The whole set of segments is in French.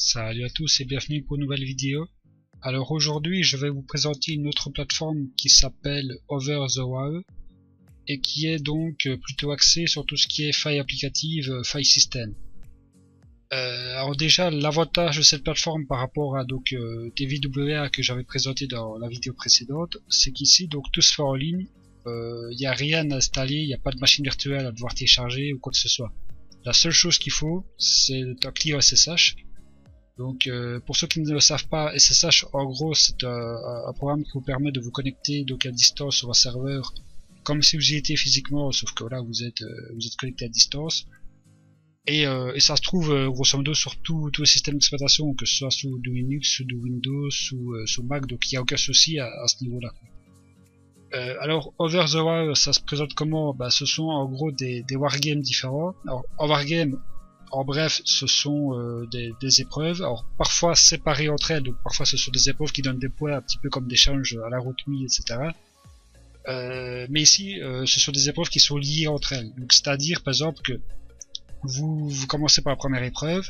Salut à tous et bienvenue pour une nouvelle vidéo. Alors aujourd'hui je vais vous présenter une autre plateforme qui s'appelle Over the Wall et qui est donc plutôt axée sur tout ce qui est failles applicatives, file system. Alors déjà l'avantage de cette plateforme par rapport à DVWA que j'avais présenté dans la vidéo précédente, c'est qu'ici donc tout se fait en ligne, il n'y a rien à installer, il n'y a pas de machine virtuelle à devoir télécharger ou quoi que ce soit. La seule chose qu'il faut c'est un client SSH. Donc pour ceux qui ne le savent pas, SSH en gros c'est un programme qui vous permet de vous connecter donc à distance sur un serveur comme si vous y étiez physiquement, sauf que là vous êtes connecté à distance. Et ça se trouve grosso modo sur tous les systèmes d'exploitation, que ce soit sous du Linux, sous du Windows, sous Mac, donc il n'y a aucun souci à ce niveau là. Alors Over the Wall ça se présente comment? Ce sont en gros des wargames différents. Alors en wargame, en bref, ce sont des épreuves, alors parfois séparées entre elles, donc parfois ce sont des épreuves qui donnent des points un petit peu comme des challenges à la route nuit, etc. Mais ici, ce sont des épreuves qui sont liées entre elles. Donc c'est-à-dire par exemple que vous commencez par la première épreuve,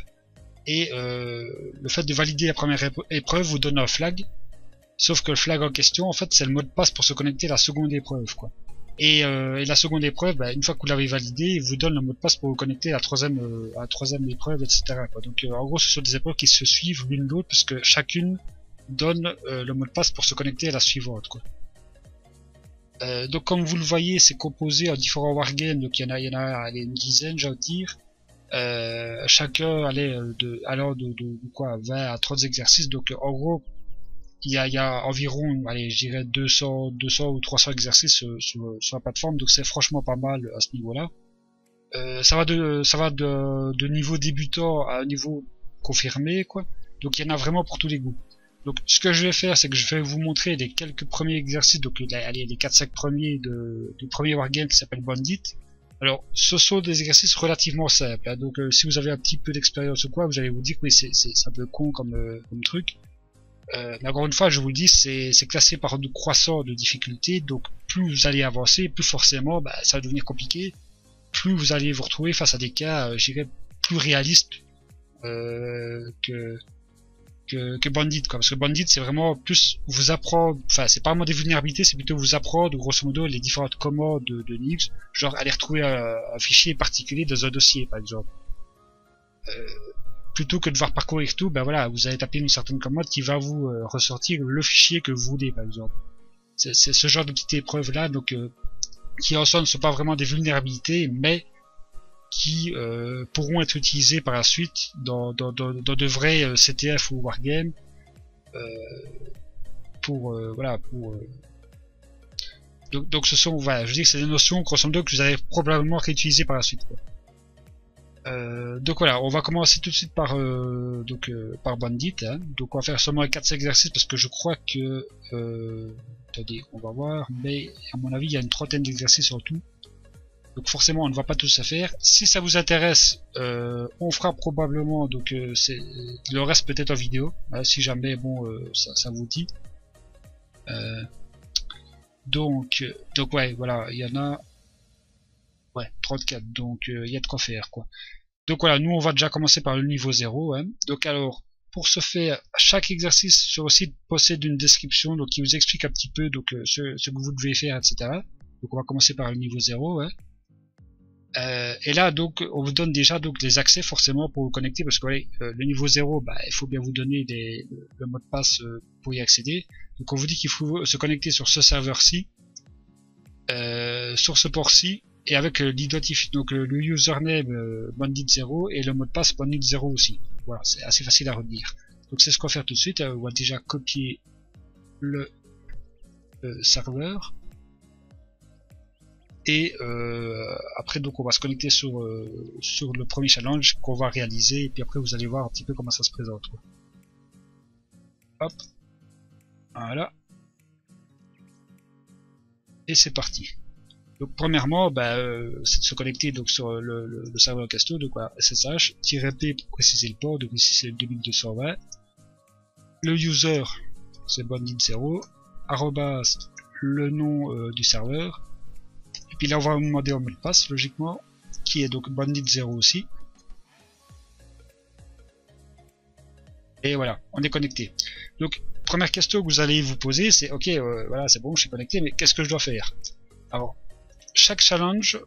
et le fait de valider la première épreuve vous donne un flag, sauf que le flag en question, en fait, c'est le mot de passe pour se connecter à la seconde épreuve, quoi. Et la seconde épreuve, une fois que vous l'avez validée, il vous donne le mot de passe pour vous connecter à la troisième épreuve, etc. quoi. Donc en gros, ce sont des épreuves qui se suivent l'une l'autre, parce que chacune donne le mot de passe pour se connecter à la suivante, quoi. Donc comme vous le voyez, c'est composé en différents wargames, donc il y en a une dizaine, j'ai envie de dire. Chacun allant de 20 à 30 exercices, donc en gros, il y a environ, allez, je dirais 200 ou 300 exercices sur la plateforme, donc c'est franchement pas mal à ce niveau-là. Ça va de niveau débutant à un niveau confirmé, quoi. Donc il y en a vraiment pour tous les goûts. Donc ce que je vais faire, c'est que je vais vous montrer les quelques premiers exercices, donc les 4-5 premiers du premier wargame qui s'appelle Bandit. Alors ce sont des exercices relativement simples, hein. Donc si vous avez un petit peu d'expérience ou quoi, vous allez vous dire que oui, c'est un peu con comme truc. Mais encore une fois, je vous le dis, c'est classé par ordre croissant de difficulté, donc plus vous allez avancer, plus forcément ça va devenir compliqué, plus vous allez vous retrouver face à des cas, je dirais, plus réalistes que Bandit, quoi. Parce que Bandit, c'est vraiment plus vous apprendre, enfin c'est pas vraiment des vulnérabilités, c'est plutôt vous apprendre grosso modo les différentes commandes de Linux, genre aller retrouver un fichier particulier dans un dossier par exemple. Plutôt que de devoir parcourir tout, voilà, vous allez taper une certaine commande qui va vous ressortir le fichier que vous voulez par exemple. C'est ce genre de petites épreuves là, donc qui en soi ne sont pas vraiment des vulnérabilités, mais qui pourront être utilisées par la suite dans de vrais CTF ou wargames donc ce sont, voilà, je dis que c'est des notions grosso modo que vous allez probablement réutiliser par la suite, quoi. Donc voilà, on va commencer tout de suite par Bandit, hein. Donc on va faire seulement 4 exercices parce que je crois que attendez, on va voir, mais à mon avis il y a une trentaine d'exercices en tout. Donc forcément on ne va pas tous à faire. Si ça vous intéresse, on fera probablement le reste peut-être en vidéo, hein, si jamais ça vous dit. Donc ouais, voilà, il y en a 34, donc il y a de quoi faire, quoi. Donc voilà, nous on va déjà commencer par le niveau 0, hein. Donc alors, pour ce faire, chaque exercice sur le site possède une description donc qui vous explique un petit peu ce que vous devez faire, etc. Donc on va commencer par le niveau 0, hein. Et là donc on vous donne déjà les accès forcément pour vous connecter, parce que le niveau 0, il faut bien vous donner le mot de passe pour y accéder. Donc on vous dit qu'il faut se connecter sur ce serveur-ci, sur ce port-ci, et avec l'identifiant, donc le username Bandit0 et le mot de passe Bandit0 aussi. Voilà, c'est assez facile à retenir. Donc c'est ce qu'on va faire tout de suite. On va déjà copier le serveur. Et après donc on va se connecter sur le premier challenge qu'on va réaliser, et puis après vous allez voir un petit peu comment ça se présente, quoi. Hop, voilà, et c'est parti. Donc premièrement, c'est de se connecter donc sur le serveur Casto, donc SSH-P pour préciser le port, donc ici c'est le 2220. Le user c'est bandit0, arrobas le nom du serveur. Et puis là on va vous demander un mot de passe logiquement, qui est donc bandit0 aussi. Et voilà, on est connecté. Donc, première question que vous allez vous poser, c'est ok, voilà, c'est bon, je suis connecté, mais qu'est-ce que je dois faire? Alors, chaque challenge,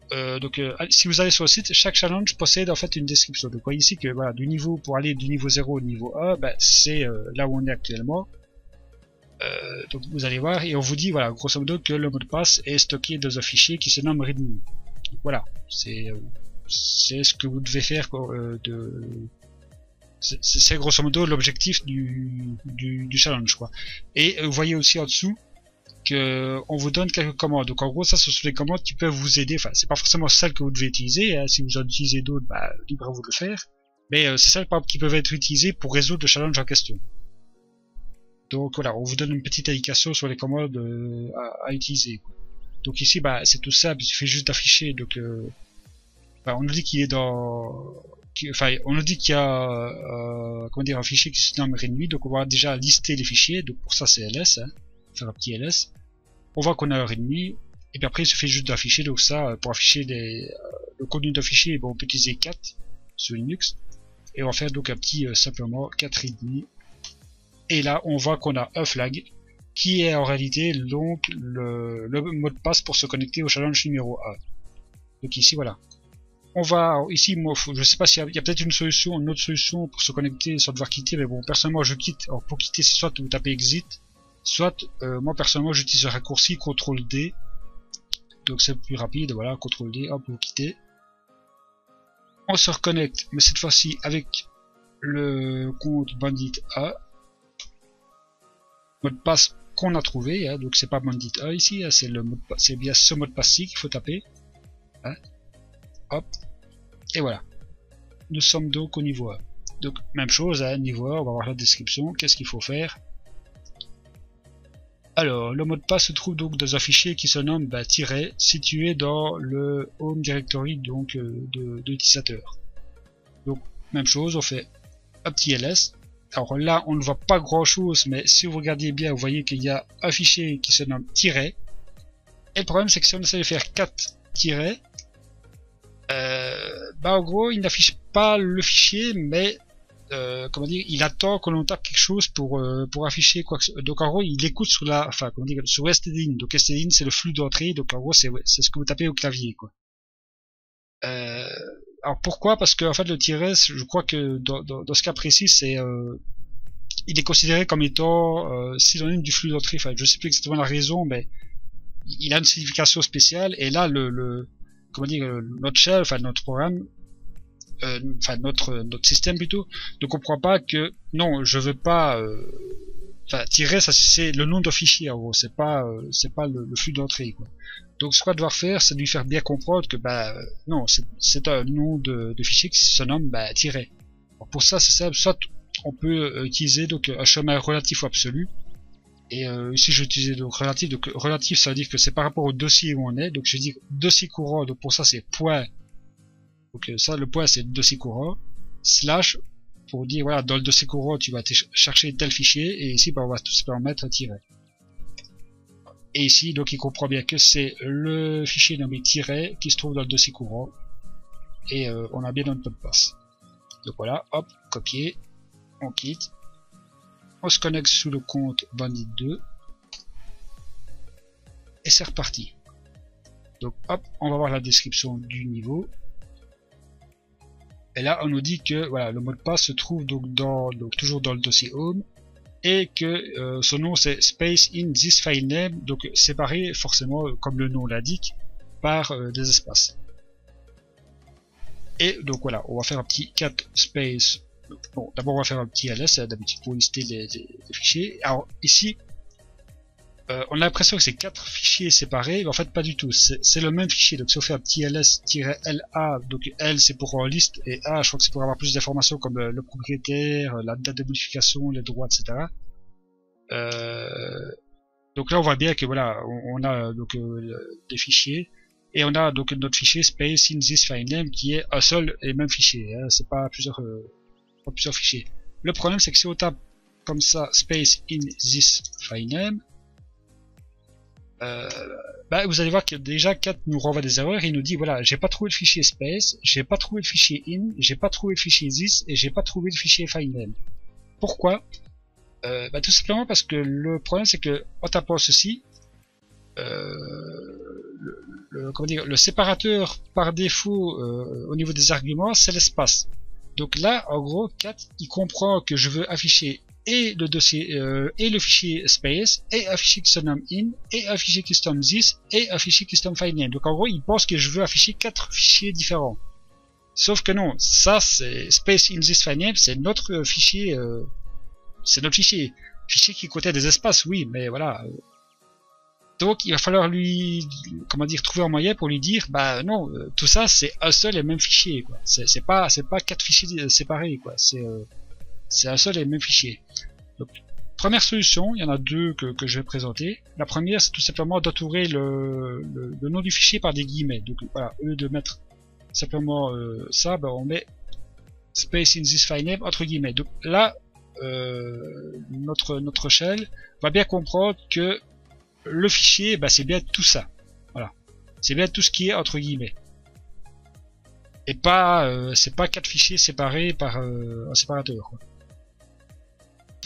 si vous allez sur le site, chaque challenge possède en fait une description. Donc, vous voyez ici que voilà, du niveau pour aller du niveau 0 au niveau 1, ben, c'est là où on est actuellement. Donc, vous allez voir et on vous dit voilà, grosso modo que le mot de passe est stocké dans un fichier qui se nomme readme. Donc, voilà, c'est ce que vous devez faire c'est grosso modo l'objectif du challenge, quoi. Et vous voyez aussi en dessous que on vous donne quelques commandes. Donc en gros, ça, ce sont des commandes qui peuvent vous aider. Enfin, c'est pas forcément celles que vous devez utiliser. Hein. Si vous en utilisez d'autres, bah, libre à vous de le faire. Mais c'est celles, par exemple, qui peuvent être utilisées pour résoudre le challenge en question. Donc voilà, on vous donne une petite indication sur les commandes à utiliser, quoi. Donc ici, bah, c'est tout simple. Il suffit juste d'afficher. Donc, bah, on nous dit qu'il est dans enfin, on nous dit qu'il y a comment dire, un fichier qui se nomme readme, donc on va déjà lister les fichiers, donc pour ça c'est ls, hein, faire un petit ls. On voit qu'on a un readme, et puis après il suffit juste d'afficher, donc ça, pour afficher le contenu d'un fichier, bon, on peut utiliser cat sur Linux, et on va faire donc un petit simplement cat readme, et là on voit qu'on a un flag, qui est en réalité donc le mot de passe pour se connecter au challenge numéro 1. Donc ici voilà. On va ici, moi, je sais pas s'il y a peut-être une autre solution pour se connecter sans devoir quitter, mais bon, personnellement je quitte. Alors pour quitter, c'est soit vous tapez exit, soit moi personnellement j'utilise le raccourci CTRL D, donc c'est plus rapide. Voilà, CTRL D, hop, vous quittez. On se reconnecte, mais cette fois-ci avec le compte Bandit A, mot de passe qu'on a trouvé, hein, donc c'est pas Bandit A ici, hein, c'est bien ce mot de passe-ci qu'il faut taper. Hein. Hop, et voilà, nous sommes donc au niveau 1. Donc même chose, hein, niveau 1, on va voir la description, qu'est-ce qu'il faut faire. Alors, le mot de passe se trouve donc dans un fichier qui se nomme tiret, situé dans le home directory donc de l'utilisateur. Donc même chose, on fait un petit ls. Alors là, on ne voit pas grand chose, mais si vous regardez bien, vous voyez qu'il y a un fichier qui se nomme tiret. Et le problème, c'est que si on essaie de faire 4 tirets, en gros il n'affiche pas le fichier, mais comment dire, il attend que l'on tape quelque chose pour afficher quoi que... Donc en gros il écoute sur la, enfin comment dire, sur stdin. Donc stdin c'est le flux d'entrée, donc en gros c'est ce que vous tapez au clavier, quoi. Alors pourquoi? Parce que en fait le tiret, je crois que dans ce cas précis, c'est il est considéré comme étant synonyme du flux d'entrée. Enfin je sais plus exactement la raison, mais il a une signification spéciale. Et là comment dire, notre shell, enfin notre programme, enfin notre système plutôt, ne comprend pas que non, je veux pas, enfin tirer, ça c'est le nom d'un fichier en gros, c'est pas le flux d'entrée, quoi. Donc ce qu'on va devoir faire, c'est de lui faire bien comprendre que non, c'est un nom de fichier qui se nomme tiret. Alors, pour ça, c'est simple, soit on peut utiliser donc un chemin relatif ou absolu. Et ici je vais utiliser donc relatif. Donc relatif, ça veut dire que c'est par rapport au dossier où on est. Donc je dis dossier courant, donc pour ça c'est point. Donc ça, le point c'est dossier courant, slash, pour dire voilà, dans le dossier courant tu vas chercher tel fichier, et ici on va tout simplement mettre un tiret. Et ici donc il comprend bien que c'est le fichier nommé tiret qui se trouve dans le dossier courant, et on a bien notre mot de passe. Donc voilà, hop, copier, on quitte. On se connecte sous le compte Bandit 2 et c'est reparti. Donc hop, on va voir la description du niveau. Et là on nous dit que voilà, le mot de passe se trouve donc toujours dans le dossier home, et que son nom c'est space in this file name, donc séparé forcément comme le nom l'indique par des espaces. Et donc voilà, on va faire un petit cat space. Bon, d'abord on va faire un petit ls d'habitude pour lister les fichiers. Alors ici, on a l'impression que c'est 4 fichiers séparés, mais en fait pas du tout. C'est le même fichier. Donc si on fait un petit ls-la, donc L c'est pour liste, et A je crois que c'est pour avoir plus d'informations comme le propriétaire, la date de modification, les droits, etc. Donc là on voit bien que voilà, on a donc des fichiers. Et on a donc notre fichier space in this file name qui est un seul et même fichier. Hein, c'est pas plusieurs fichiers. Le problème c'est que si on tape comme ça space in this file name, vous allez voir que déjà 4 nous renvoie des erreurs. Il nous dit voilà, j'ai pas trouvé le fichier space, j'ai pas trouvé le fichier in, j'ai pas trouvé le fichier this, et j'ai pas trouvé le fichier file name. Pourquoi? Tout simplement parce que le problème c'est que en tapant ceci, comment dire, le séparateur par défaut au niveau des arguments c'est l'espace. Donc là en gros cat il comprend que je veux afficher et le dossier et le fichier space et un fichier qui se nomme in et un fichier qui se nomme this et un fichier qui se nomme filename. Donc en gros il pense que je veux afficher 4 fichiers différents. Sauf que non, ça c'est space in this filename, c'est notre fichier, fichier qui contient des espaces, oui, mais voilà. Donc il va falloir lui, comment dire, trouver un moyen pour lui dire, bah non, tout ça c'est un seul et même fichier, quoi. C'est pas 4 fichiers séparés, quoi. C'est un seul et même fichier. Donc, première solution, il y en a deux que je vais présenter. La première, c'est tout simplement d'entourer le nom du fichier par des guillemets. Donc voilà, au lieu de mettre simplement ça, ben, on met space in this filename entre guillemets. Donc là, notre shell va bien comprendre que le fichier, ben, c'est bien tout ça. Voilà, c'est bien tout ce qui est entre guillemets. Et pas, c'est pas 4 fichiers séparés par un séparateur, quoi.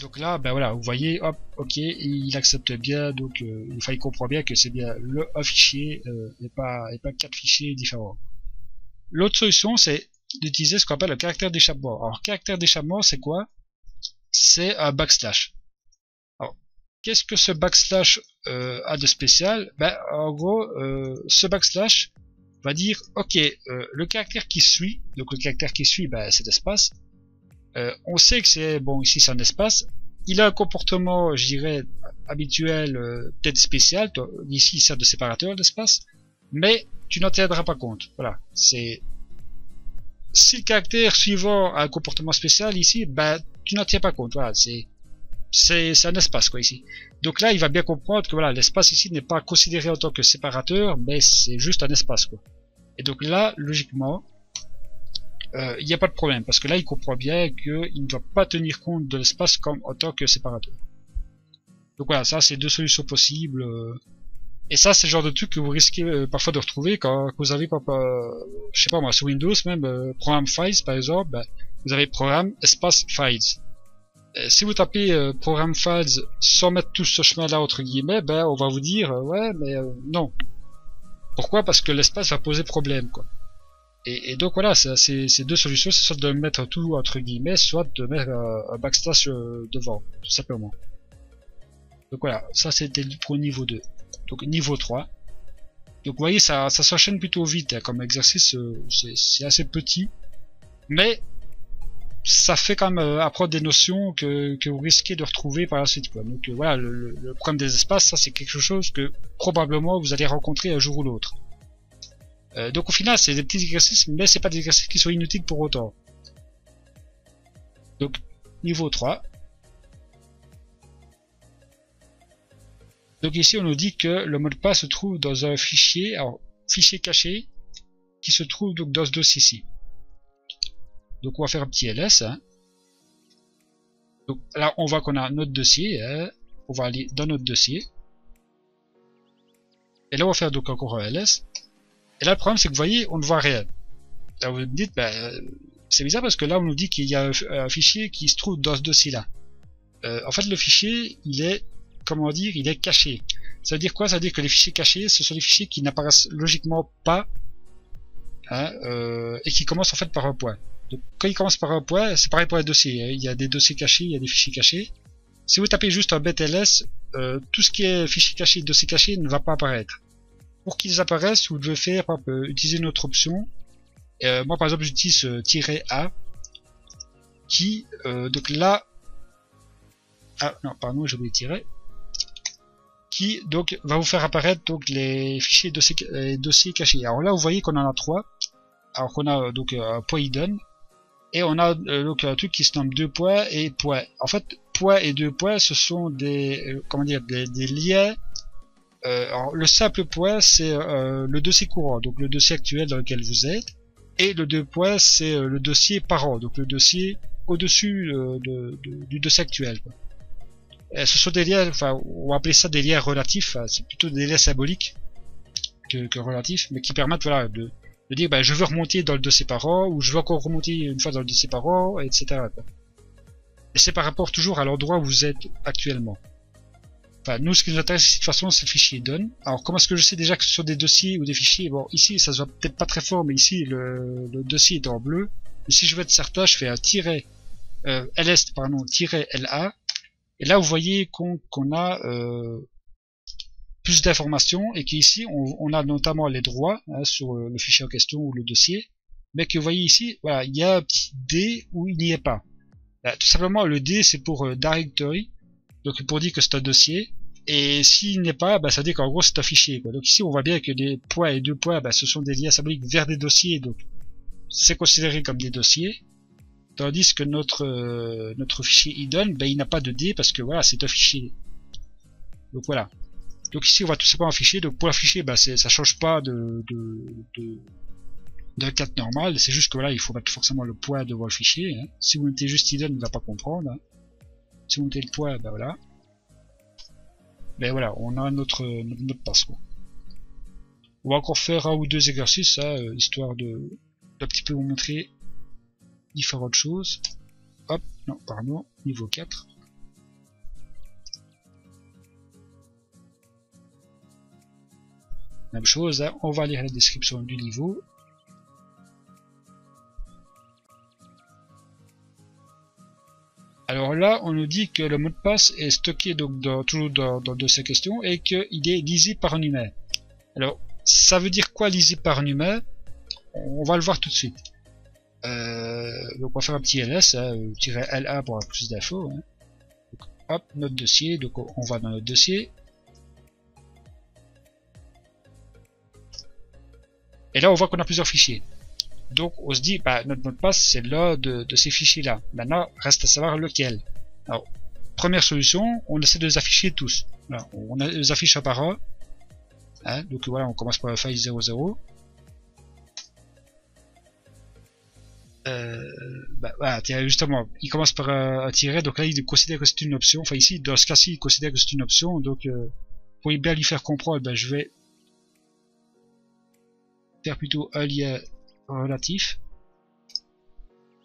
Donc là, ben voilà, vous voyez, hop, ok, il accepte bien, donc il comprend bien que c'est bien un fichier et pas 4 fichiers différents. L'autre solution, c'est d'utiliser ce qu'on appelle le caractère d'échappement. Alors, caractère d'échappement, c'est quoi? C'est un backslash. Alors, qu'est-ce que ce backslash a de spécial? Ben, en gros, ce backslash va dire, ok, le caractère qui suit, donc le caractère qui suit, ben, c'est l'espace. On sait que c'est, bon, ici c'est un espace, il a un comportement, je dirais, habituel, peut-être spécial, ici il sert de séparateur d'espace, mais tu n'en tiendras pas compte, voilà, c'est, si le caractère suivant a un comportement spécial ici, bah, tu n'en tiens pas compte, voilà, c'est un espace, quoi, ici. Donc là, il va bien comprendre que, voilà, l'espace ici n'est pas considéré en tant que séparateur, mais c'est juste un espace, quoi. Et donc là, logiquement, il n'y a pas de problème, parce que là il comprend bien qu'il ne doit pas tenir compte de l'espace comme en tant que séparateur. Donc voilà, ça c'est deux solutions possibles, et ça c'est le genre de truc que vous risquez parfois de retrouver quand vous avez, je sais pas moi, sur Windows même, programme files par exemple, ben, vous avez programme espace files. Si vous tapez programme files sans mettre tout ce chemin là entre guillemets, ben on va vous dire ouais mais non. Pourquoi? Parce que l'espace va poser problème, quoi. Et donc voilà, ces deux solutions, c'est soit de mettre tout entre guillemets, soit de mettre un backslash devant, tout simplement. Donc voilà, ça c'était pour niveau 2. Donc niveau 3. Donc vous voyez, ça s'enchaîne plutôt vite, hein, comme exercice, c'est assez petit. Mais ça fait quand même apprendre des notions que vous risquez de retrouver par la suite, quoi. Donc voilà, le problème des espaces, ça c'est quelque chose que probablement vous allez rencontrer un jour ou l'autre. Donc au final c'est des petits exercices, mais c'est pas des exercices qui sont inutiles pour autant. Donc niveau 3. Donc ici on nous dit que le mot de passe se trouve dans un fichier, alors fichier caché, qui se trouve donc dans ce dossier ici. Donc on va faire un petit ls. Hein. Donc là on voit qu'on a notre dossier, hein. On va aller dans notre dossier. Et là on va faire donc encore un ls. Et là le problème c'est que vous voyez, on ne voit rien. Là vous me dites, c'est bizarre parce que là on nous dit qu'il y a un fichier qui se trouve dans ce dossier là. En fait le fichier il est, comment dire, il est caché. Ça veut dire quoi? Ça veut dire que les fichiers cachés ce sont les fichiers qui n'apparaissent logiquement pas, hein, et qui commencent en fait par un point. Donc quand ils commencent par un point, c'est pareil pour les dossiers, hein. Il y a des dossiers cachés, il y a des fichiers cachés. Si vous tapez juste un btls, tout ce qui est fichier caché, dossier caché ne va pas apparaître. Pour qu'ils apparaissent, vous devez faire, par exemple, utiliser une autre option. Moi par exemple j'utilise -a qui, donc là, ah non pardon j'ai oublié tiret, qui donc va vous faire apparaître donc les fichiers dossiers cachés. Alors là vous voyez qu'on en a 3. Alors qu'on a donc un point hidden et on a donc un truc qui se nomme 2 points et point. En fait point et 2 points ce sont des comment dire des liens. Alors le simple point c'est le dossier courant, donc le dossier actuel dans lequel vous êtes, et le 2 points c'est le dossier parent, donc le dossier au-dessus du dossier actuel, quoi. Ce sont des liens, enfin on va appeler ça des liens relatifs, c'est plutôt des liens symboliques que relatifs, mais qui permettent voilà de dire je veux remonter dans le dossier parent, ou je veux encore remonter une fois dans le dossier parent, etc., quoi. Et c'est par rapport toujours à l'endroit où vous êtes actuellement. Enfin, nous, ce qui nous intéresse de toute façon, c'est le fichier done. Alors, comment est-ce que je sais déjà que ce sont des dossiers ou des fichiers? Bon, ici, ça se voit peut-être pas très fort, mais ici, le dossier est en bleu. Et si je veux être certain, je fais un tiret, ls, pardon, -la. Et là, vous voyez qu'on a plus d'informations et qu'ici, on a notamment les droits sur le fichier en question ou le dossier. Mais que vous voyez ici, voilà, il y a un petit D où il n'y est pas. Là, tout simplement, le D, c'est pour directory. Donc pour dire que c'est un dossier, et s'il n'est pas, bah, ça dit qu'en gros c'est un fichier, quoi. Donc ici on voit bien que les points et deux points, bah, ce sont des liens symboliques vers des dossiers, donc c'est considéré comme des dossiers, tandis que notre fichier hidden, bah, il n'a pas de D parce que voilà, c'est un fichier. Donc voilà. Donc ici on voit tout simplement un fichier, donc pour un fichier, bah, ça change pas d'un cadre normal, c'est juste que voilà, il faut mettre forcément le point devant le fichier, hein. Si vous mettez juste hidden, il ne va pas comprendre, hein. Si vous mettez le point, ben voilà. Ben voilà, on a notre mot de passe, quoi. On va encore faire un ou deux exercices, histoire d'un petit peu vous montrer différentes choses. Hop, non, pardon, niveau 4. Même chose, hein, on va lire la description du niveau. Alors là, on nous dit que le mot de passe est stocké donc toujours dans le dossier question et qu'il est lisible par un humain. Alors, ça veut dire quoi lisible par un humain? On va le voir tout de suite. Donc on va faire un petit ls, -la pour avoir plus d'infos. Hein. Hop, notre dossier, donc on va dans notre dossier. Et là, on voit qu'on a plusieurs fichiers. Donc on se dit, bah, notre mot de passe c'est l'un de ces fichiers là. Maintenant reste à savoir lequel. Alors première solution, on essaie de les afficher tous. Voilà, on les affiche un par un. Hein, donc voilà, on commence par le file 00. Bah, voilà, justement, il commence par un tiret, donc là il considère que c'est une option. Enfin ici, dans ce cas-ci, il considère que c'est une option. Donc pour bien lui faire comprendre, bah, je vais faire plutôt un lien relatif.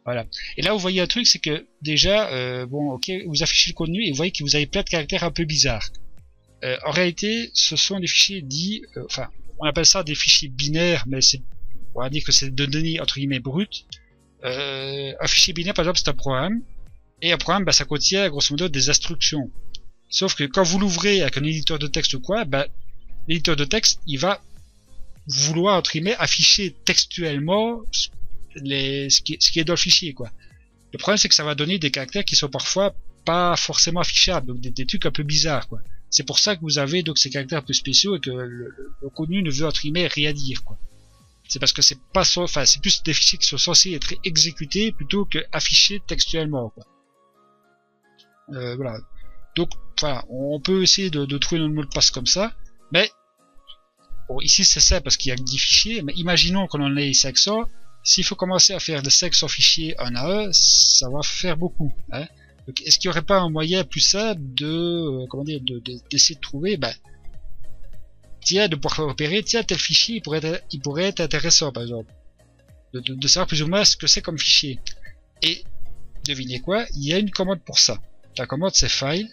Voilà. Et là, vous voyez un truc, c'est que déjà, bon, ok, vous affichez le contenu et vous voyez que vous avez plein de caractères un peu bizarres. En réalité, ce sont des fichiers dits, enfin, on appelle ça des fichiers binaires, mais on va dire que c'est de données entre guillemets brutes. Un fichier binaire, par exemple, c'est un programme, et un programme, bah, ça contient grosso modo des instructions. Sauf que quand vous l'ouvrez avec un éditeur de texte ou quoi, bah, l'éditeur de texte, il va vouloir entre guillemets afficher textuellement ce qui est dans le fichier, quoi. Le problème c'est que ça va donner des caractères qui sont parfois pas forcément affichables, donc des trucs un peu bizarres, quoi. C'est pour ça que vous avez donc ces caractères un peu spéciaux et que le contenu ne veut entre guillemets rien dire, quoi. C'est parce que c'est pas enfin c'est plus des fichiers qui sont censés être exécutés plutôt que affichés textuellement, quoi. Voilà. Donc voilà, on peut essayer de trouver notre mot de passe comme ça, mais bon, ici c'est ça parce qu'il y a que 10 fichiers, mais imaginons qu'on en ait 500, s'il faut commencer à faire des 500 fichiers un à un, ça va faire beaucoup. Hein. Donc est-ce qu'il n'y aurait pas un moyen plus simple de, comment dire, d'essayer de trouver, bah, tiens, de pouvoir repérer, tiens, tel fichier il pourrait être intéressant par exemple, de savoir plus ou moins ce que c'est comme fichier. Et devinez quoi, il y a une commande pour ça. La commande c'est file.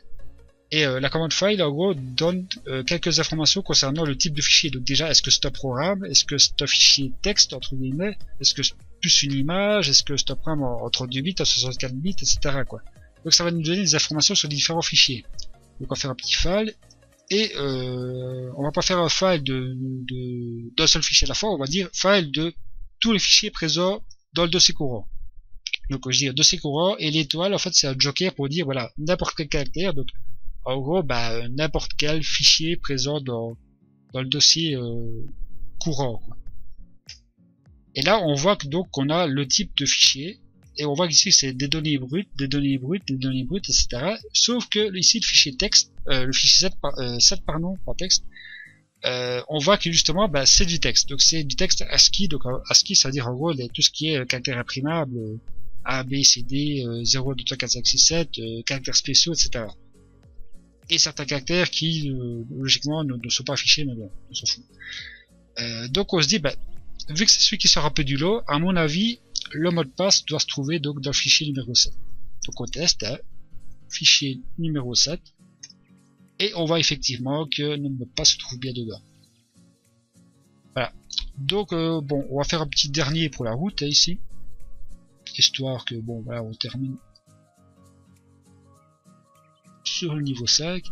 Et la commande file en gros donne quelques informations concernant le type de fichier. Donc déjà, est-ce que c'est un programme, est-ce que c'est un fichier texte entre guillemets, est-ce que c'est plus une image, est-ce que c'est un programme en 32 bits, en 64 bits, etc. quoi. Donc ça va nous donner des informations sur les différents fichiers. Donc on va faire un petit file et on va pas faire un file d'un seul fichier à la fois, on va dire file de tous les fichiers présents dans le dossier courant. Donc je dis dossier courant et l'étoile en fait c'est un joker pour dire voilà n'importe quel caractère. Donc en gros, bah, n'importe quel fichier présent dans le dossier courant, quoi. Et là, on voit que donc qu'on a le type de fichier, et on voit qu'ici c'est des données brutes, des données brutes, des données brutes, etc. Sauf que ici le fichier texte, le fichier 7 pardon, pas texte, on voit que justement, bah, c'est du texte. Donc c'est du texte ASCII. Donc ASCII, ça veut dire en gros tout ce qui est caractère imprimable, A, B, C, D, 0, 2, 3, 4, 5, 6, 7, caractères spéciaux, etc. Et certains caractères qui logiquement ne sont pas affichés, mais bon, on s'en fout. Donc on se dit, bah, vu que c'est celui qui sort un peu du lot, à mon avis, le mot de passe doit se trouver donc dans le fichier numéro 7. Donc on teste, hein, fichier numéro 7, et on voit effectivement que NumPad se trouve bien dedans. Voilà. Donc bon, on va faire un petit dernier pour la route, hein, ici, histoire que bon, voilà, on termine sur le niveau 5.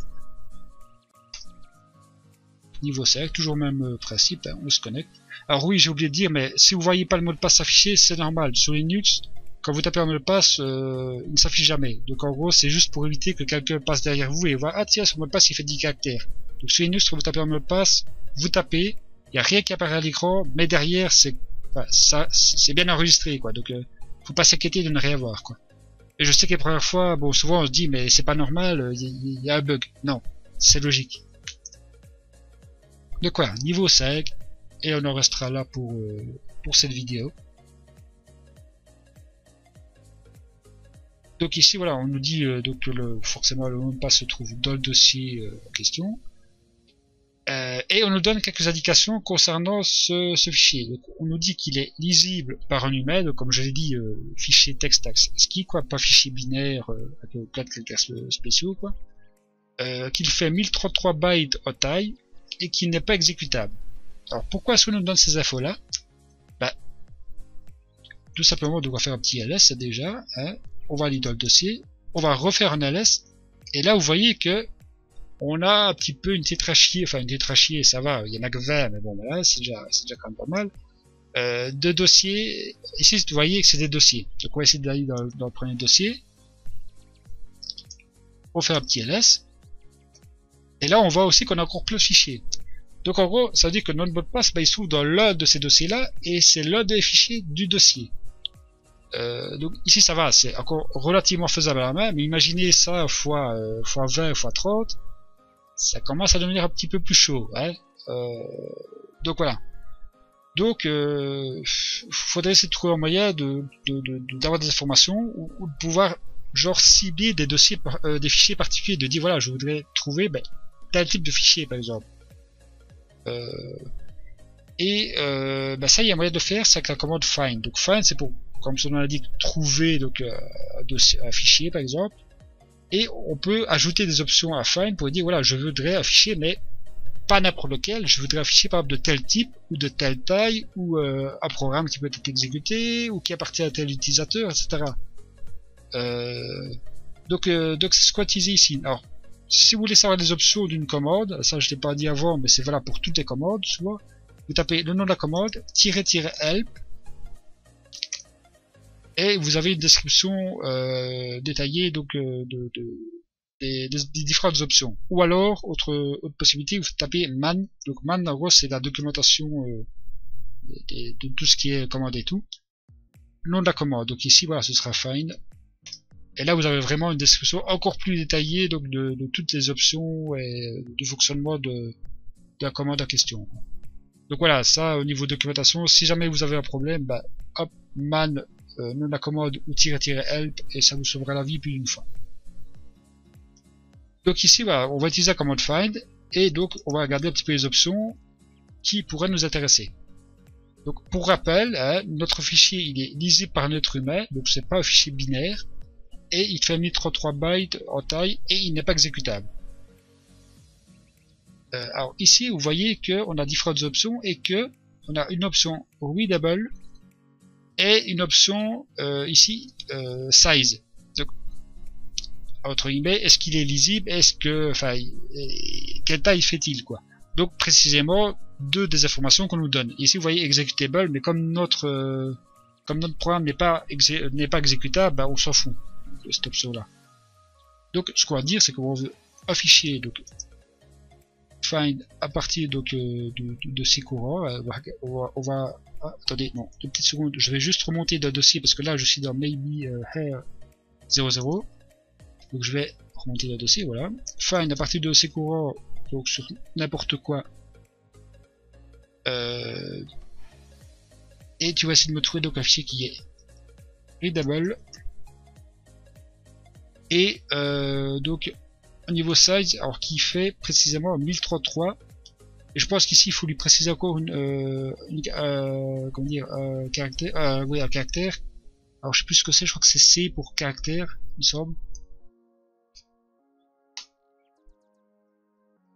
Niveau 5, toujours le même principe, hein, on se connecte. Alors oui, j'ai oublié de dire, mais si vous voyez pas le mot de passe s'afficher, c'est normal. Sur Linux, quand vous tapez un mot de passe, il ne s'affiche jamais. Donc en gros, c'est juste pour éviter que quelqu'un passe derrière vous et voit, ah tiens, ce mot de passe il fait 10 caractères. Donc sur Linux, quand vous tapez un mot de passe, vous tapez, il n'y a rien qui apparaît à l'écran, mais derrière, c'est bien enregistré, quoi. Donc faut pas s'inquiéter de ne rien voir, quoi. Et je sais que les premières fois, bon, souvent on se dit, mais c'est pas normal, il y a un bug. Non, c'est logique. Donc voilà, niveau 5, et on en restera là pour cette vidéo. Donc ici voilà, on nous dit donc que forcément le mot de passe se trouve dans le dossier en question. Et on nous donne quelques indications concernant ce fichier. Donc, on nous dit qu'il est lisible par un humain, donc comme je l'ai dit, fichier texte ASCII, quoi, pas fichier binaire avec plein de caractères spéciaux, quoi. Qu'il fait 1033 bytes en taille et qu'il n'est pas exécutable. Alors pourquoi est-ce qu'on nous donne ces infos là? Bah, tout simplement on doit faire un petit ls déjà, hein. On va aller dans le dossier, on va refaire un ls, et là vous voyez que on a un petit peu une tétrachier, enfin une tétrachier ça va, il y en a que 20, mais bon voilà, c'est déjà quand même pas mal. De dossiers, ici vous voyez que c'est des dossiers, donc on va essayer d'aller dans le premier dossier, on fait un petit ls, et là on voit aussi qu'on a encore plein de fichiers. Donc en gros, ça veut dire que notre mot de passe, bah, il se trouve dans l'un de ces dossiers-là, et c'est l'un des fichiers du dossier. Donc ici ça va, c'est encore relativement faisable à la main, mais imaginez ça fois 20, fois 30, ça commence à devenir un petit peu plus chaud. Hein. Donc voilà. Donc faudrait essayer de trouver un moyen d'avoir des informations, ou de pouvoir genre cibler des dossiers, des fichiers particuliers, de dire voilà, je voudrais trouver tel type de fichier par exemple. Ça il y a moyen de faire, c'est avec la commande find. Donc find c'est pour, comme son nom l'indique, trouver donc un fichier par exemple, et on peut ajouter des options à find pour dire voilà, je voudrais un fichier, mais pas n'importe lequel, je voudrais un fichier par exemple de tel type ou de telle taille, ou un programme qui peut être exécuté ou qui appartient à tel utilisateur, etc. Donc c'est ce qu'on utilise ici. Alors si vous voulez savoir des options d'une commande, ça je l'ai pas dit avant, mais c'est valable pour toutes les commandes, souvent, vous tapez le nom de la commande, --help, et vous avez une description détaillée donc des différentes options. Ou alors, autre possibilité, vous tapez man, donc man en gros c'est la documentation de tout ce qui est commande et tout. Le nom de la commande, donc ici voilà, ce sera find. Et là vous avez vraiment une description encore plus détaillée donc de toutes les options et du fonctionnement de la commande en question. Donc voilà, ça au niveau documentation, si jamais vous avez un problème, bah hop, man, nom de la commande ou --help, et ça vous sauvera la vie plus d'une fois. Donc ici voilà, on va utiliser la commande find, et donc on va regarder un petit peu les options qui pourraient nous intéresser. Donc pour rappel, hein, notre fichier il est lisible par un être humain, donc c'est pas un fichier binaire, et il fait 1033 bytes en taille, et il n'est pas exécutable. Alors ici vous voyez que on a différentes options, et que on a une option readable et une option ici size. Donc entre guillemets, est-ce qu'il est lisible, est-ce que, enfin, quelle taille fait-il, quoi. Donc précisément deux des informations qu'on nous donne. Ici vous voyez executable, mais comme notre programme n'est pas exécutable, bah, on s'en fout de cette option là. Donc ce qu'on va dire, c'est qu'on veut un fichier donc find à partir donc de ces courants. On va attendez, non, 2 petites secondes, je vais juste remonter d'un dossier parce que là je suis dans maybe here 00. Donc je vais remonter le dossier, voilà. Find à partir de ces courants, donc sur n'importe quoi. Et tu vas essayer de me trouver donc un fichier qui est readable. Et donc au niveau size, alors qui fait précisément 1033. Et je pense qu'ici il faut lui préciser encore comment dire, un caractère. Oui, un caractère. Alors je sais plus ce que c'est, je crois que c'est C pour caractère, il me semble.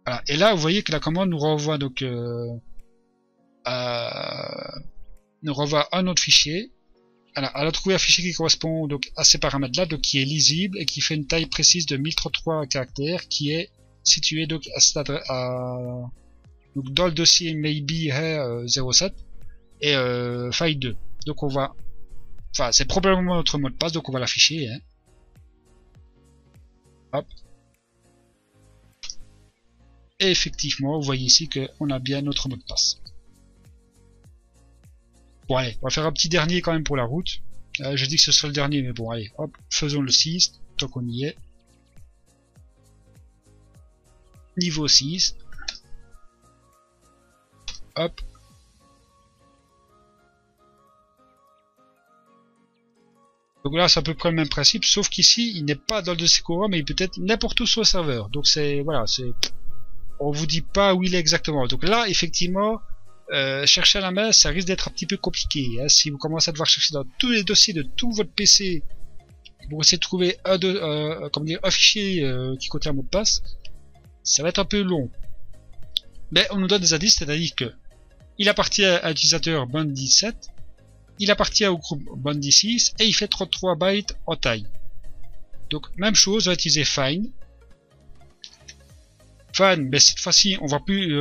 Voilà. Et là, vous voyez que la commande nous renvoie donc nous renvoie un autre fichier. Alors, elle a trouvé un fichier qui correspond donc à ces paramètres-là, donc qui est lisible et qui fait une taille précise de 1033 caractères, qui est situé donc donc dans le dossier maybe 07 et file 2. Donc on va, enfin c'est probablement notre mot de passe, donc on va l'afficher. Hein. Hop. Et effectivement, vous voyez ici qu'on a bien notre mot de passe. Bon allez, on va faire un petit dernier quand même pour la route. Je dis que ce serait le dernier, mais bon allez, hop, faisons le 6, tant qu'on y est. Niveau 6. Hop. Donc là c'est à peu près le même principe, sauf qu'ici il n'est pas dans le dossier courant, mais il peut être n'importe où sur le serveur. Donc c'est, voilà, c'est, on vous dit pas où il est exactement. Donc là effectivement, chercher à la main, ça risque d'être un petit peu compliqué. Hein. Si vous commencez à devoir chercher dans tous les dossiers de tout votre PC pour essayer de trouver un fichier qui contient un mot de passe, ça va être un peu long. Mais on nous donne des indices, c'est-à-dire que il appartient à l'utilisateur Bundy7, il appartient au groupe Bundy6 et il fait 33 bytes en taille. Donc même chose, on va utiliser find. Find, mais cette fois-ci on va plus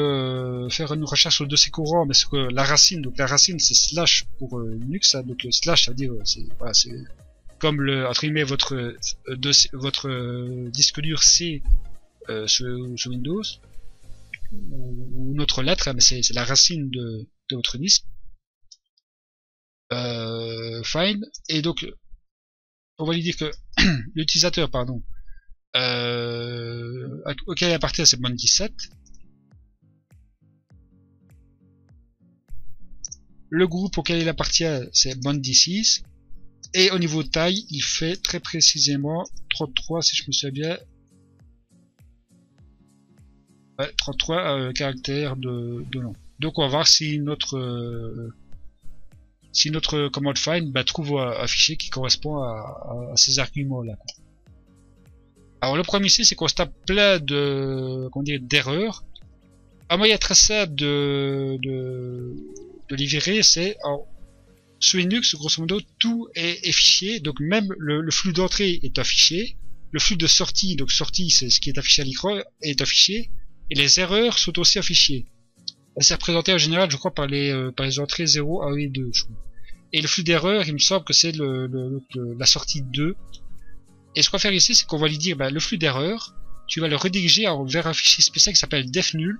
faire une recherche sur le dossier courant, mais sur la racine. Donc la racine c'est slash pour Linux, hein, donc le slash ça veut dire c'est voilà, comme le entre guillemets votre disque dur C sur Windows ou notre lettre, hein, mais c'est la racine de votre disque. Find, et donc on va lui dire que l'utilisateur pardon auquel il appartient c'est Bundy7, le groupe auquel il appartient c'est Bundy6, et au niveau de taille il fait très précisément 33 si je me souviens bien, ouais, 33 caractères de nom. Donc on va voir si notre command find trouve un fichier qui correspond à ces arguments là. Alors le premier ici c'est qu'on se tape plein de d'erreurs. Un moyen très simple de les virer, c'est sous Linux grosso modo tout est fichier, donc même le flux d'entrée est un fichier, le flux de sortie, donc sortie c'est ce qui est affiché à l'écran, est un fichier, et les erreurs sont aussi un fichier. C'est représenté en général, je crois, par les entrées 0, 1 et 2, je crois. Et le flux d'erreurs, il me semble que c'est la sortie 2. Et ce qu'on va faire ici, c'est qu'on va lui dire, le flux d'erreurs, tu vas le rediriger vers un fichier spécial qui s'appelle defnull,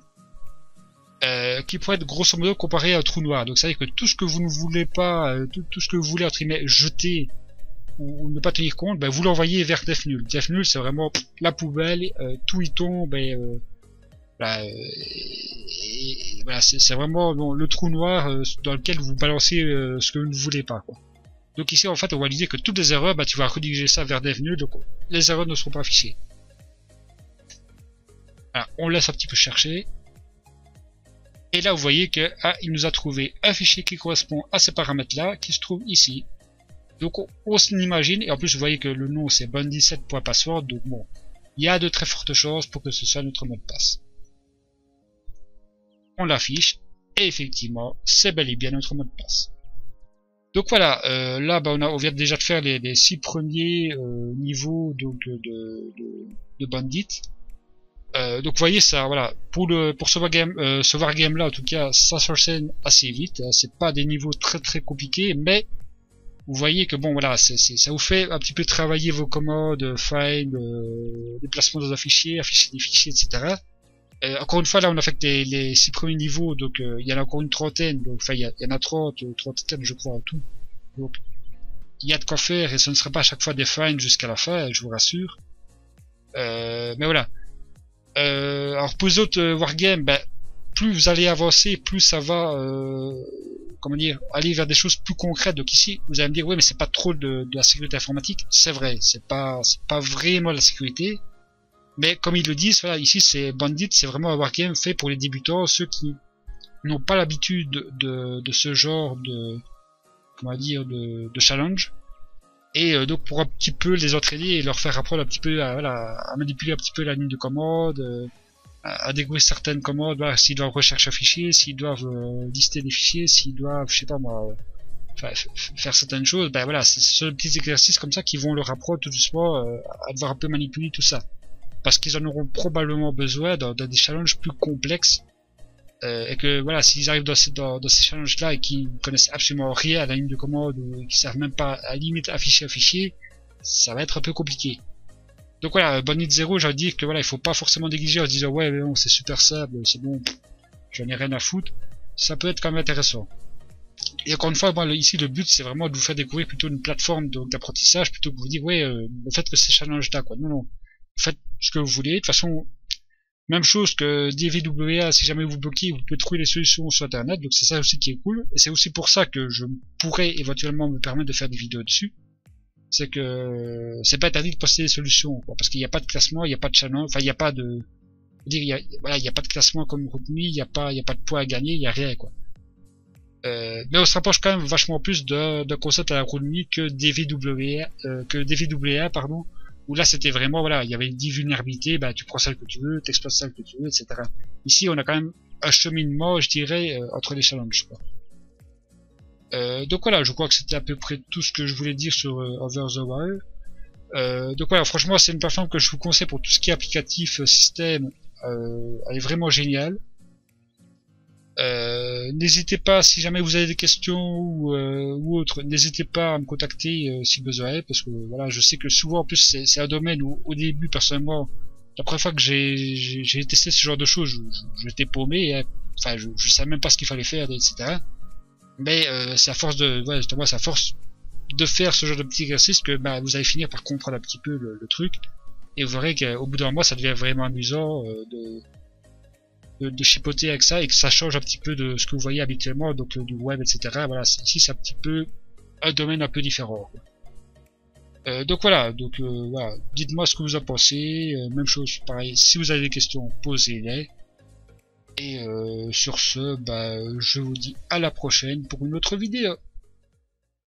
qui pourrait être grosso modo comparé à un trou noir. Donc ça veut dire que tout ce que vous ne voulez pas, tout ce que vous voulez entre guillemets jeter ou ne pas tenir compte, vous l'envoyez vers defnull. Defnull, c'est vraiment la poubelle, tout y tombe et voilà, c'est vraiment le trou noir dans lequel vous balancez ce que vous ne voulez pas, quoi. Donc ici en fait on va lui dire que toutes les erreurs, tu vas rediriger ça vers defnull, donc les erreurs ne seront pas affichées. Alors, on laisse un petit peu chercher. Et là vous voyez que il nous a trouvé un fichier qui correspond à ces paramètres là, qui se trouve ici. Donc on s'imagine, et en plus vous voyez que le nom c'est bundy7.password, donc bon, il y a de très fortes chances pour que ce soit notre mot de passe. On l'affiche, et effectivement, c'est bel et bien notre mot de passe. Donc voilà, là on vient déjà de faire les 6 premiers niveaux donc, de Bandit. Donc vous voyez ça, voilà, pour ce wargame là en tout cas, ça s'enchaîne assez vite, hein, c'est pas des niveaux très très compliqués, mais vous voyez que bon voilà, ça vous fait un petit peu travailler vos commandes, find, déplacement dans un fichier, afficher des fichiers, etc. Encore une fois, là, on a fait que les 6 premiers niveaux, donc il y en a encore une trentaine, donc enfin il y en a 30, 30, je crois en tout. Donc il y a de quoi faire et ce ne sera pas à chaque fois des finds jusqu'à la fin, je vous rassure. Mais voilà. Alors pour les autres wargames, plus vous allez avancer, plus ça va, comment dire, aller vers des choses plus concrètes. Donc ici, vous allez me dire, oui, mais c'est pas trop de la sécurité informatique. C'est vrai, c'est pas vraiment la sécurité. Mais comme ils le disent, voilà, ici c'est Bandit, c'est vraiment un wargame fait pour les débutants, ceux qui n'ont pas l'habitude de ce genre de, comment dire, de challenge. Et donc pour un petit peu les entraîner et leur faire apprendre un petit peu à, voilà, à manipuler un petit peu la ligne de commande, à découvrir certaines commandes, voilà, s'ils doivent rechercher un fichier, s'ils doivent lister des fichiers, s'ils doivent, je sais pas moi, faire certaines choses, ben voilà, c'est ce petits exercices comme ça qui vont leur apprendre tout doucement à devoir un peu manipuler tout ça. Parce qu'ils en auront probablement besoin dans des challenges plus complexes. Et que voilà, s'ils arrivent dans ces challenges là et qu'ils ne connaissent absolument rien à la ligne de commande ou qu'ils savent même pas à la limite afficher un fichier, ça va être un peu compliqué. Donc voilà, Bonnet Zero, j'ai envie de dire que voilà, il faut pas forcément négliger en se disant ouais mais bon c'est super simple, c'est bon, j'en ai rien à foutre. Ça peut être quand même intéressant. Et encore une fois, moi, ici le but c'est vraiment de vous faire découvrir plutôt une plateforme d'apprentissage plutôt que de vous dire ouais, le fait que ces challenges là quoi. Non non, faites ce que vous voulez. De toute façon, même chose que DVWA, si jamais vous bloquez, vous pouvez trouver les solutions sur internet, donc c'est ça aussi qui est cool. Et c'est aussi pour ça que je pourrais éventuellement me permettre de faire des vidéos dessus. C'est que c'est pas interdit de poster des solutions, quoi, parce qu'il n'y a pas de classement, il n'y a pas de challenge, enfin il n'y a pas de, voilà, il n'y a pas de classement comme Rootme, il n'y a pas de points à gagner, il n'y a rien quoi. Mais on se rapproche quand même vachement plus d'un concept à la Rootme que DVWA, pardon. Où là c'était vraiment voilà, il y avait 10 vulnérabilités, bah tu prends celle que tu veux, t'exploites celle que tu veux, etc. Ici on a quand même un cheminement, je dirais, entre les challenges quoi. Donc voilà, je crois que c'était à peu près tout ce que je voulais dire sur Over the Wire. Donc voilà, franchement c'est une plateforme que je vous conseille pour tout ce qui est applicatif, système, elle est vraiment géniale. N'hésitez pas, si jamais vous avez des questions ou autres, n'hésitez pas à me contacter si besoin est, parce que voilà, je sais que souvent en plus c'est un domaine où au début personnellement, la première fois que j'ai testé ce genre de choses, j'étais paumé, hein. Enfin je savais même pas ce qu'il fallait faire, etc. Mais c'est à force de, ouais, justement, c'est à force de faire ce genre de petits exercices que bah, vous allez finir par comprendre un petit peu le truc, et vous verrez qu'au bout d'un mois ça devient vraiment amusant de chipoter avec ça et que ça change un petit peu de ce que vous voyez habituellement, donc du web, etc. Voilà, ici c'est un petit peu un domaine un peu différent. Donc voilà, voilà, dites-moi ce que vous en pensez. Même chose, pareil, si vous avez des questions, posez-les. Et sur ce, bah, je vous dis à la prochaine pour une autre vidéo.